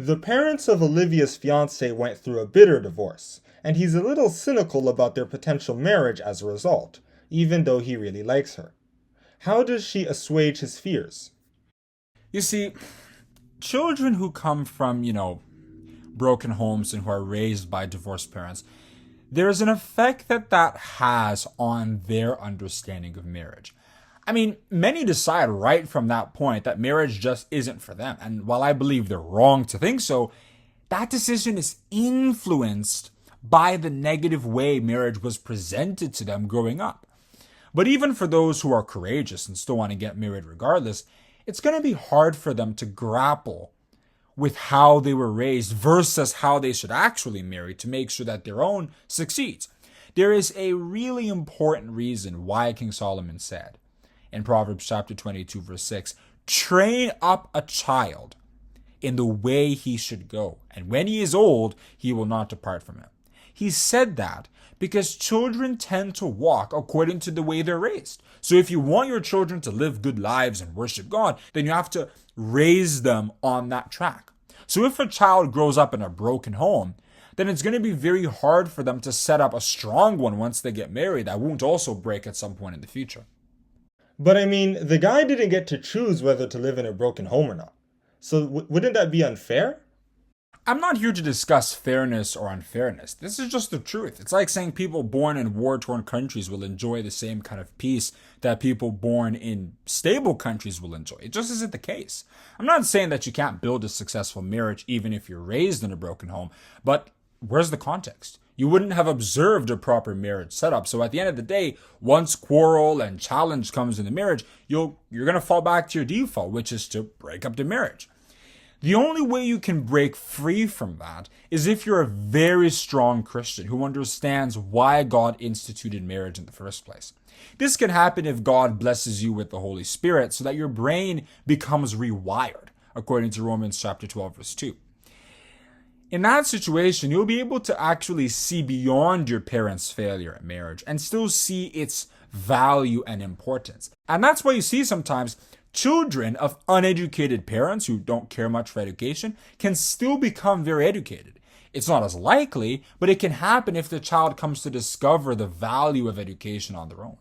The parents of Olivia's fiance went through a bitter divorce, and he's a little cynical about their potential marriage as a result, even though he really likes her. How does she assuage his fears? You see, children who come from, broken homes and who are raised by divorced parents, there's an effect that has on their understanding of marriage. I mean, many decide right from that point that marriage just isn't for them. And while I believe they're wrong to think so, that decision is influenced by the negative way marriage was presented to them growing up. But even for those who are courageous and still want to get married regardless, it's going to be hard for them to grapple with how they were raised versus how they should actually marry to make sure that their own succeeds. There is a really important reason why King Solomon said in Proverbs chapter 22, verse 6, train up a child in the way he should go, and when he is old, he will not depart from it. He said that because children tend to walk according to the way they're raised. So if you want your children to live good lives and worship God, then you have to raise them on that track. So if a child grows up in a broken home, then it's going to be very hard for them to set up a strong one once they get married that won't also break at some point in the future. But I mean, the guy didn't get to choose whether to live in a broken home or not. So wouldn't that be unfair? I'm not here to discuss fairness or unfairness. This is just the truth. It's like saying people born in war-torn countries will enjoy the same kind of peace that people born in stable countries will enjoy. It just isn't the case. I'm not saying that you can't build a successful marriage even if you're raised in a broken home, but where's the context? You wouldn't have observed a proper marriage setup. So at the end of the day, once quarrel and challenge comes in the marriage, you're going to fall back to your default, which is to break up the marriage. The only way you can break free from that is if you're a very strong Christian who understands why God instituted marriage in the first place. This can happen if God blesses you with the Holy Spirit so that your brain becomes rewired, according to Romans chapter 12, verse 2. In that situation, you'll be able to actually see beyond your parents' failure at marriage and still see its value and importance. And that's why you see sometimes children of uneducated parents who don't care much for education can still become very educated. It's not as likely, but it can happen if the child comes to discover the value of education on their own.